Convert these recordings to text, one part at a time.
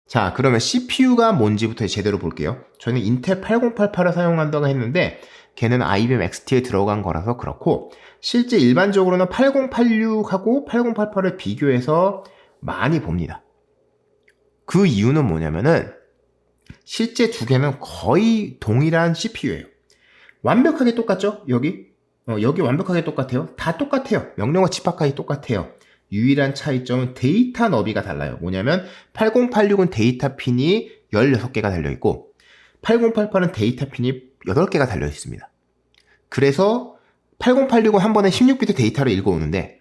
자, 그러면 CPU가 뭔지부터 제대로 볼게요. 저는 인텔 8088을 사용한다고 했는데 걔는 IBM XT에 들어간 거라서 그렇고, 실제 일반적으로는 8086하고 8088을 비교해서 많이 봅니다. 그 이유는 뭐냐면은 실제 두 개는 거의 동일한 CPU예요. 완벽하게 똑같죠? 여기 완벽하게 똑같아요. 다 똑같아요. 명령어 집합까지 똑같아요. 유일한 차이점은 데이터 너비가 달라요. 뭐냐면 8086은 데이터 핀이 16개가 달려있고 8088은 데이터 핀이 8개가 달려있습니다. 그래서 8086은 한 번에 16비트 데이터를 읽어오는데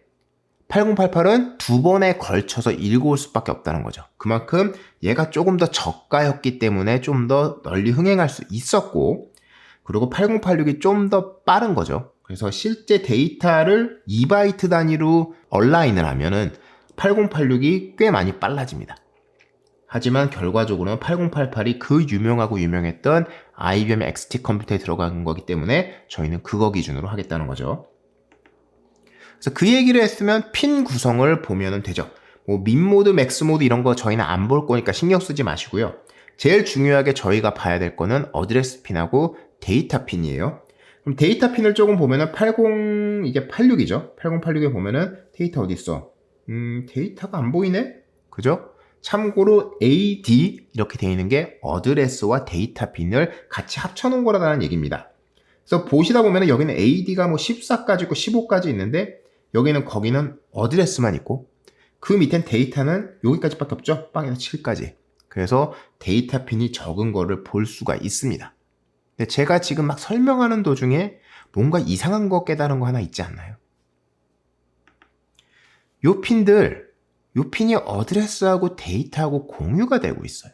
8088은 두 번에 걸쳐서 읽어올 수밖에 없다는 거죠. 그만큼 얘가 조금 더 저가였기 때문에 좀 더 널리 흥행할 수 있었고, 그리고 8086이 좀 더 빠른 거죠. 그래서 실제 데이터를 2바이트 단위로 얼라인을 하면은 8086이 꽤 많이 빨라집니다. 하지만 결과적으로는 8088이 그 유명했던 IBM XT 컴퓨터에 들어간 거기 때문에 저희는 그거 기준으로 하겠다는 거죠. 그래서 그 얘기를 했으면 핀 구성을 보면 되죠. 뭐 민모드, 맥스모드 이런 거 저희는 안 볼 거니까 신경 쓰지 마시고요. 제일 중요하게 저희가 봐야 될 거는 어드레스 핀하고 데이터 핀이에요. 그럼 데이터 핀을 조금 보면은 이게 86이죠. 8086에 보면은 데이터 어디 있어? 데이터가 안 보이네? 그죠? 참고로 AD 이렇게 되어 있는 게 어드레스와 데이터 핀을 같이 합쳐놓은 거라는 얘기입니다. 그래서 보시다 보면은 여기는 AD가 뭐 14까지 있고 15까지 있는데 거기는 어드레스만 있고 그 밑엔 데이터는 여기까지밖에 없죠. 빵에서 7까지. 그래서 데이터 핀이 적은 거를 볼 수가 있습니다. 근데 제가 지금 막 설명하는 도중에 뭔가 이상한 거 깨달은 거 하나 있지 않나요? 요 핀이 어드레스하고 데이터하고 공유가 되고 있어요.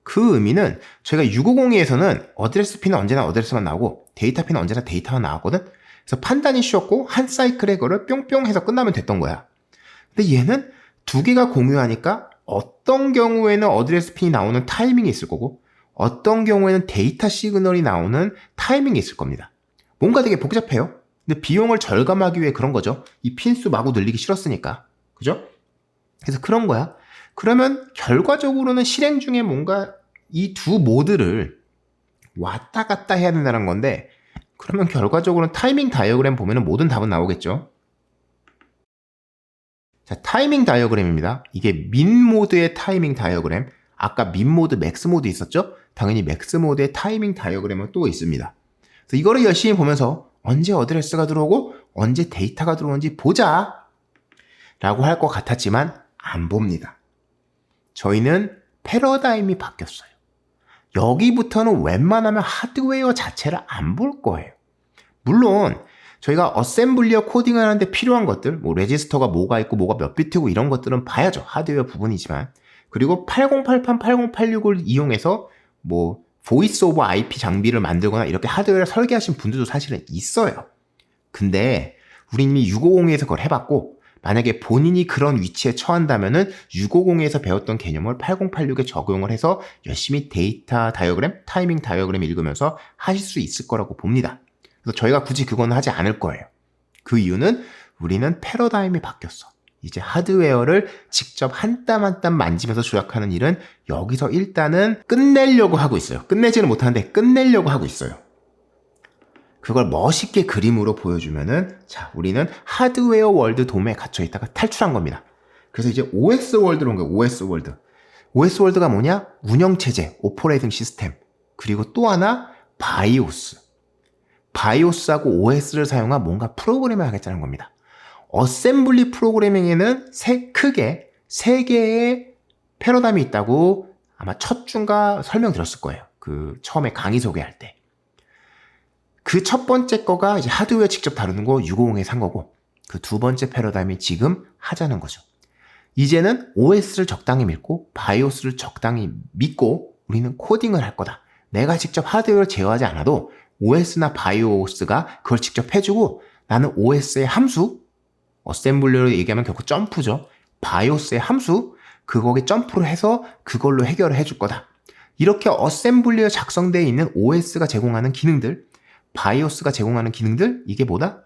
그 의미는 저희가 650에서는 어드레스 핀은 언제나 어드레스만 나오고 데이터 핀은 언제나 데이터만 나왔거든. 그래서 판단이 쉬웠고 한 사이클에 그걸 뿅뿅 해서 끝나면 됐던 거야. 근데 얘는 두 개가 공유하니까 어떤 경우에는 어드레스 핀이 나오는 타이밍이 있을 거고 어떤 경우에는 데이터 시그널이 나오는 타이밍이 있을 겁니다. 뭔가 되게 복잡해요. 근데 비용을 절감하기 위해 그런 거죠. 이 핀수 마구 늘리기 싫었으니까. 그죠? 그래서 그런 거야. 그러면 결과적으로는 실행 중에 뭔가 이 두 모드를 왔다 갔다 해야 된다는 건데, 그러면 결과적으로는 타이밍 다이어그램 보면은 모든 답은 나오겠죠. 자, 타이밍 다이어그램입니다. 이게 민 모드의 타이밍 다이어그램. 아까 민 모드, 맥스 모드 있었죠? 당연히 맥스 모드의 타이밍 다이어그램은 또 있습니다. 그래서 이거를 열심히 보면서 언제 어드레스가 들어오고 언제 데이터가 들어오는지 보자 라고 할 것 같았지만 안 봅니다. 저희는 패러다임이 바뀌었어요. 여기부터는 웬만하면 하드웨어 자체를 안 볼 거예요. 물론 저희가 어셈블리어 코딩을 하는데 필요한 것들, 뭐 레지스터가 뭐가 있고 뭐가 몇 비트고 이런 것들은 봐야죠. 하드웨어 부분이지만. 그리고 8088, 8086을 이용해서 뭐 보이스 오버 IP 장비를 만들거나 이렇게 하드웨어를 설계하신 분들도 사실은 있어요. 근데 우리 이미 650에서 그걸 해봤고, 만약에 본인이 그런 위치에 처한다면은 650에서 배웠던 개념을 8086에 적용을 해서 열심히 데이터 다이어그램, 타이밍 다이어그램 읽으면서 하실 수 있을 거라고 봅니다. 그래서 저희가 굳이 그건 하지 않을 거예요. 그 이유는 우리는 패러다임이 바뀌었어. 이제 하드웨어를 직접 한 땀 한 땀 만지면서 조작하는 일은 여기서 일단은 끝내려고 하고 있어요. 끝내지는 못하는데 끝내려고 하고 있어요. 그걸 멋있게 그림으로 보여주면은, 자, 우리는 하드웨어 월드 돔에 갇혀 있다가 탈출한 겁니다. 그래서 이제 OS 월드로 온 거예요. OS 월드. OS 월드가 뭐냐? 운영체제, 오퍼레이팅 시스템. 그리고 또 하나, 바이오스. 바이오스하고 OS를 사용한 뭔가 프로그램을 하겠다는 겁니다. 어셈블리 프로그래밍에는 크게 세 개의 패러다임이 있다고 아마 첫 중가 설명드렸을 거예요. 그 처음에 강의 소개할 때. 그 첫 번째 거가 이제 하드웨어 직접 다루는 거 650에 산 거고, 그 두 번째 패러다임이 지금 하자는 거죠. 이제는 OS를 적당히 믿고 바이오스를 적당히 믿고 우리는 코딩을 할 거다. 내가 직접 하드웨어를 제어하지 않아도 OS나 바이오스가 그걸 직접 해주고, 나는 OS의 함수, 어셈블리로 얘기하면 결국 점프죠. 바이오스의 함수, 그거에 점프를 해서 그걸로 해결을 해줄 거다. 이렇게 어셈블리에 작성되어 있는 OS가 제공하는 기능들, 바이오스가 제공하는 기능들, 이게 뭐다?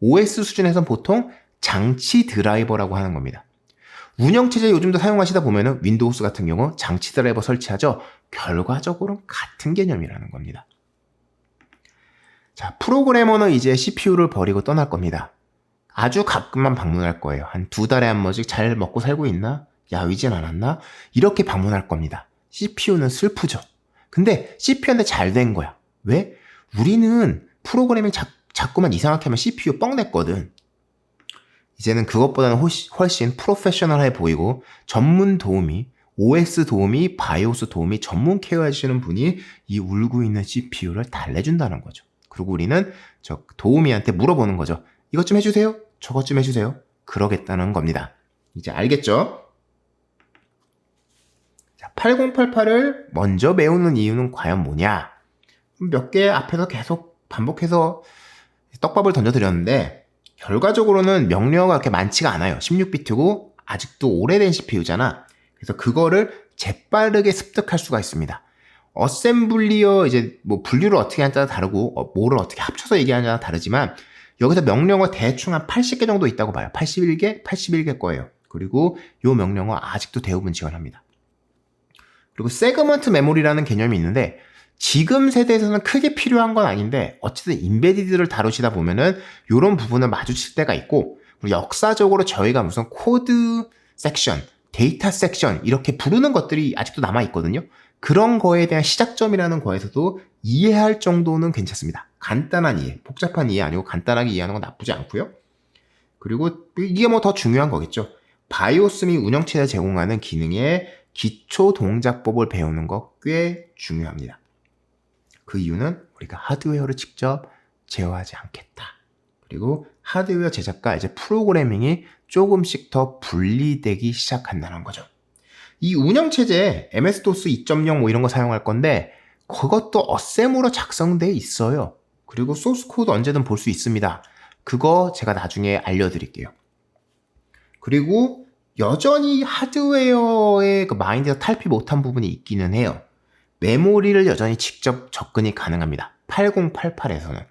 OS 수준에선 보통 장치 드라이버라고 하는 겁니다. 운영체제 요즘도 사용하시다 보면은 윈도우스 같은 경우 장치 드라이버 설치하죠. 결과적으로는 같은 개념이라는 겁니다. 자, 프로그래머는 이제 CPU를 버리고 떠날 겁니다. 아주 가끔만 방문할 거예요. 한 2달에 한 번씩 잘 먹고 살고 있나? 야위진 않았나? 이렇게 방문할 겁니다. CPU는 슬프죠. 근데 CPU한테 잘 된 거야. 왜? 우리는 프로그래밍 자꾸만 이상하게 하면 CPU 뻥 냈거든. 이제는 그것보다는 훨씬 프로페셔널해 보이고 전문 도우미, OS 도우미, 바이오스 도우미 전문 케어해 주시는 분이 이 울고 있는 CPU를 달래준다는 거죠. 그리고 우리는 저 도우미한테 물어보는 거죠. 이것 좀 해주세요. 저것 좀 해주세요. 그러겠다는 겁니다. 이제 알겠죠? 자, 8088을 먼저 메우는 이유는 과연 뭐냐? 몇 개 앞에서 계속 반복해서 떡밥을 던져드렸는데 결과적으로는 명령어가 그렇게 많지가 않아요. 16비트고 아직도 오래된 CPU잖아. 그래서 그거를 재빠르게 습득할 수가 있습니다. 어셈블리어 이제 뭐 분류를 어떻게 하냐에 따라 다르고 뭐를 어떻게 합쳐서 얘기하냐에 따라 다르지만 여기서 명령어 대충 한 80개 정도 있다고 봐요. 81개 거예요. 그리고 이 명령어 아직도 대부분 지원합니다. 그리고 세그먼트 메모리라는 개념이 있는데 지금 세대에서는 크게 필요한 건 아닌데 어쨌든 인베디드를 다루시다 보면은 이런 부분을 마주칠 때가 있고 그리고 역사적으로 저희가 무슨 코드 섹션, 데이터 섹션 이렇게 부르는 것들이 아직도 남아있거든요. 그런 거에 대한 시작점이라는 거에서도 이해할 정도는 괜찮습니다. 간단한 이해, 복잡한 이해 아니고 간단하게 이해하는 건 나쁘지 않고요. 그리고 이게 뭐 더 중요한 거겠죠. 바이오스 및 운영체제가 제공하는 기능의 기초 동작법을 배우는 거 꽤 중요합니다. 그 이유는 우리가 하드웨어를 직접 제어하지 않겠다. 그리고 하드웨어 제작과 이제 프로그래밍이 조금씩 더 분리되기 시작한다는 거죠. 이 운영체제 MS-DOS 2.0 뭐 이런 거 사용할 건데 그것도 어셈으로 작성돼 있어요. 그리고 소스 코드 언제든 볼 수 있습니다. 그거 제가 나중에 알려드릴게요. 그리고 여전히 하드웨어의 그 마인드가 탈피 못한 부분이 있기는 해요. 메모리를 여전히 직접 접근이 가능합니다. 8088에서는.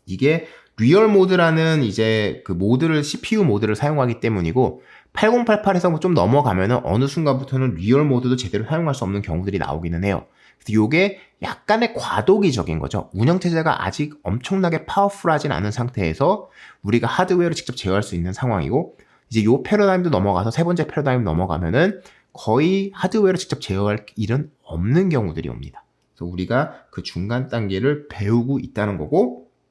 이게 리얼 모드라는 이제 그 모드를 CPU 모드를 사용하기 때문이고 8088에서 좀 넘어가면은 어느 순간부터는 리얼 모드도 제대로 사용할 수 없는 경우들이 나오기는 해요. 그래서 이게 약간의 과도기적인 거죠. 운영체제가 아직 엄청나게 파워풀하진 않은 상태에서 우리가 하드웨어를 직접 제어할 수 있는 상황이고 이제 요 패러다임도 넘어가서 세 번째 패러다임 넘어가면은 거의 하드웨어를 직접 제어할 일은 없는 경우들이 옵니다. 그래서 우리가 그 중간 단계를 배우고 있다는 거고